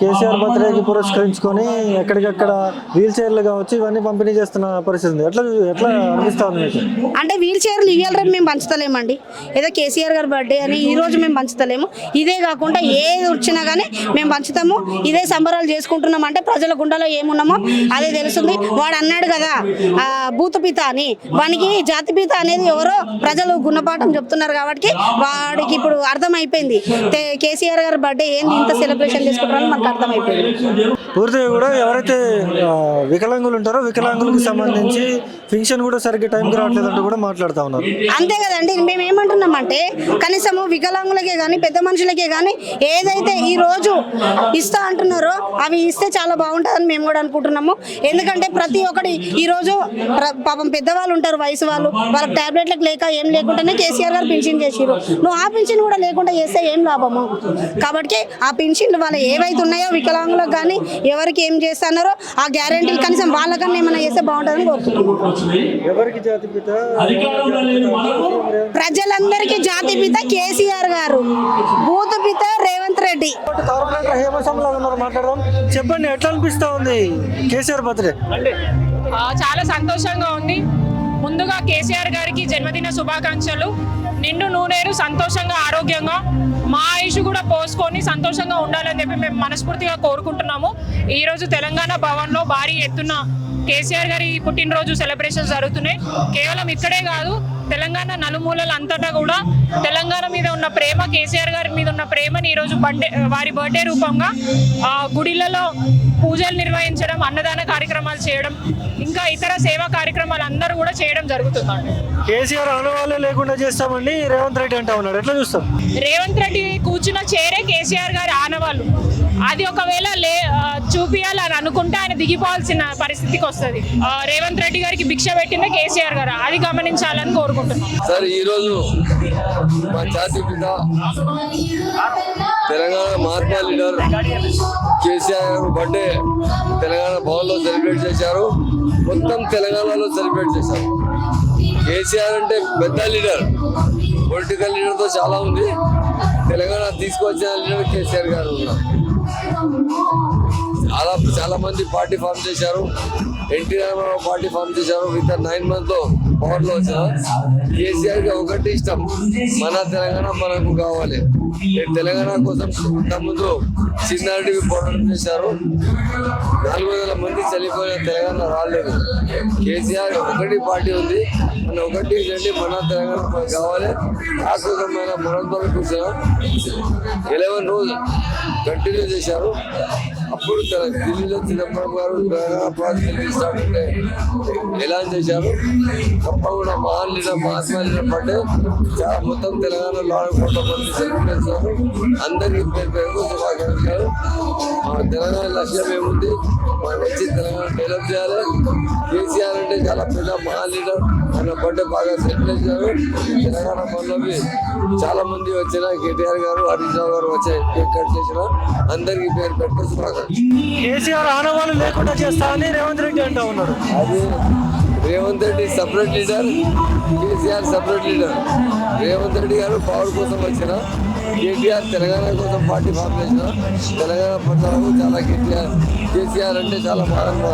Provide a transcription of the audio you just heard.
కేసీఆర్ బర్త్డేకి పురస్కరించుకొని ఎక్కడికక్కడ వీల్ చైర్లు కావచ్చు ఇవన్నీ పంపిణీ చేస్తున్న పరిస్థితి ఉంది. ఎట్లా ఎట్లా అనిపిస్తుంది మీకు? అంటే వీల్ చైర్లు ఇవాళ రేపు మేము పంచుతలేమండి. ఏదో కేసీఆర్ గారి బర్త్డే అని ఈ రోజు మేము పంచుతలేము. ఇదే కాకుండా ఏది వచ్చినా కానీ మేము పంచుతాము. ఇదే సంబరాలు చేసుకుంటున్నాం అంటే ప్రజల గుండెలో ఏమున్నామో అదే తెలుస్తుంది. వాడు అన్నాడు కదా భూతపిత అని, వానికి జాతిపిత అనేది ఎవరో ప్రజలు గుణపాఠం చెప్తున్నారు కాబట్టి వాడికి ఇప్పుడు అర్థమైపోయింది కేసీఆర్ గారి బర్త్డే ఏంది ఇంత సెలబ్రేషన్ చేసుకుంటారని మనకు అర్థమైపోయింది. పూర్తిగా కూడా ఎవరైతే వికలాంగులు ఉంటారో వికలాంగులకు సంబంధించి పెన్షన్ కూడా సరిగ్గా టైంకి రావట్లేదంటూ కూడా మాట్లాడుతూ ఉన్నారు. అంతే కదండి. మేము ఏమంటున్నామంటే కనీసము వికలాంగులకే కానీ పెద్ద మనుషులకే కానీ ఏదైతే ఈ రోజు ఇస్తా అంటున్నారో అవి ఇస్తే చాలా బాగుంటుందని మేము కూడా అనుకుంటున్నాము. ఎందుకంటే ప్రతి ఒక్కటి ఈరోజు పాపం పెద్దవాళ్ళు ఉంటారు, వయసు వాళ్ళు, వాళ్ళకి టాబ్లెట్లకు లేక ఏం లేకుండానే కేసీఆర్ గారు పింఛన్ చేసిరు. నువ్వు ఆ పింఛన్ కూడా లేకుండా చేస్తే ఏం లాభము? కాబట్టి ఆ పింఛన్లు వాళ్ళు ఏవైతే ఉన్నాయో వికలాంగులకు కానీ ఎవరికి ఏం చేస్తున్నారో ఆ గ్యారెంటీలు కనీసం వాళ్ళకన్నా ఏమైనా చేస్తే బాగుంటుందని కోరుకుంటున్నాం. ప్రజలందరికీ జాతిపిత కేసీఆర్ గారు, భూతపిత రేవంత్ రెడ్డి. చెప్పండి, ఎట్లా అనిపిస్తా ఉంది కేసీఆర్ బర్త్డే? చాలా సంతోషంగా ఉంది. ముందుగా కేసీఆర్ గారికి జన్మదిన శుభాకాంక్షలు. నిండు నూనెరు సంతోషంగా ఆరోగ్యంగా మా ఆయుష్ కూడా పోసుకొని సంతోషంగా ఉండాలని చెప్పి మేము మనస్ఫూర్తిగా కోరుకుంటున్నాము. ఈరోజు తెలంగాణ భవన్లో భారీ ఎత్తున కేసీఆర్ గారి పుట్టినరోజు సెలబ్రేషన్స్ జరుగుతున్నాయి. కేవలం ఇక్కడే కాదు, తెలంగాణ నలుమూలల అంతటా కూడా తెలంగాణ మీద ఉన్న ప్రేమ, కేసీఆర్ గారి మీద ఉన్న ప్రేమని ఈరోజు వారి బర్త్డే రూపంగా గుడిలలో పూజలు నిర్వహించడం, అన్నదాన కార్యక్రమాలు చేయడం, ఇంకా ఇతర సేవా కార్యక్రమాలు అందరూ కూడా చేయడం జరుగుతుందండి. కేసీఆర్ ఆనవాళ్ళే లేకుండా చేస్తామండి రేవంత్ రెడ్డి అంటా ఉన్నాడు. ఎట్లా చూస్తాం? రేవంత్ రెడ్డి కూర్చున్న చేరే కేసీఆర్ గారి ఆనవాళ్ళు. అది ఒకవేళ చూపియాలని అనుకుంటే ఆయన దిగిపోవాల్సిన పరిస్థితికి వస్తుంది. రేవంత్ రెడ్డి గారికి భిక్ష పెట్టిందే కేసీఆర్ గారు, అది గమనించాలని కోరుకుంటున్నాం. సార్, ఈరోజు మా జాతి పిత తెలంగాణ మహాత్మా లీడర్ కేసీఆర్ గారు బర్త్డే తెలంగాణ భవన్లో సెలబ్రేట్ చేశారు. మొత్తం తెలంగాణలో సెలబ్రేట్ చేశారు. కేసీఆర్ అంటే పెద్ద లీడర్, పొలిటికల్ లీడర్తో చాలా ఉంది. తెలంగాణ తీసుకొచ్చిన లీడర్ కేసీఆర్ గారు ఉన్నారు. చాలా మంది పార్టీ ఫామ్ చేశారు. ఎన్టీఆర్ పార్టీ ఫామ్ చేశారు. విత్ 9 months పవర్లో వచ్చిన కేసీఆర్కి ఒకటి ఇష్టం, మన తెలంగాణ మనకు కావాలి. తెలంగాణ కోసం ఇంతకుముందు చిన్నారెడ్డి పోరాటం చేశారు. 400 మంది చనిపోయిన తెలంగాణ రాలేదు. కేసీఆర్ ఒకటి పార్టీ ఉంది, మన ఒకటి ఏంటంటే మన తెలంగాణ మనకు కావాలి. ఆ కోసం మన మనోత్పత్తి కూర్చొని 11 రోజులు కంటిన్యూ చేశారు. అప్పుడు ఢిల్లీలో చిదంబరం గారు తెలంగాణ ప్రాజెక్ట్ స్టార్ట్ ఉంటే ఎలా చేశారు. తప్పకుండా మహాన్ లీడర్, మహాత్మా లీడర్ పడ్డే చాలా మొత్తం తెలంగాణలో 4 కోట్ల మంది సెలబ్రేట్ చేశారు. అందరికీ పేరు శుభాకాంక్షలు. మా తెలంగాణ లక్ష్యం ఏముంది, మన వచ్చి తెలంగాణ డెవలప్ చేయాలి. కేసీఆర్ అంటే చాలా పెద్ద మహాన్ లీడర్, ఆయన బర్త్డే బాగా సెలబ్రేట్ చేశారు. తెలంగాణ పనులవి చాలా మంది వచ్చిన కేటీఆర్ గారు, హరీష్ రావు గారు వచ్చి కేక్ కట్ చేసిన అందరికీ పేరు పెట్టే శుభాకాంక్షలు. కేసీఆర్ ఆనవాళ్ళు లేకుండా చేస్తా అని రేవంత్ రెడ్డి అంటా ఉన్నాడు. అది Revanth Reddy separate leader, KCR separate leader. Revanth Reddy గారు పవర్ కోసం వచ్చిన, కేటీఆర్ తెలంగాణ కోసం పార్టీ ఫామ్ చేసిన. తెలంగాణ ప్రజలకు చాలా కేసీఆర్ అంటే చాలా బాగా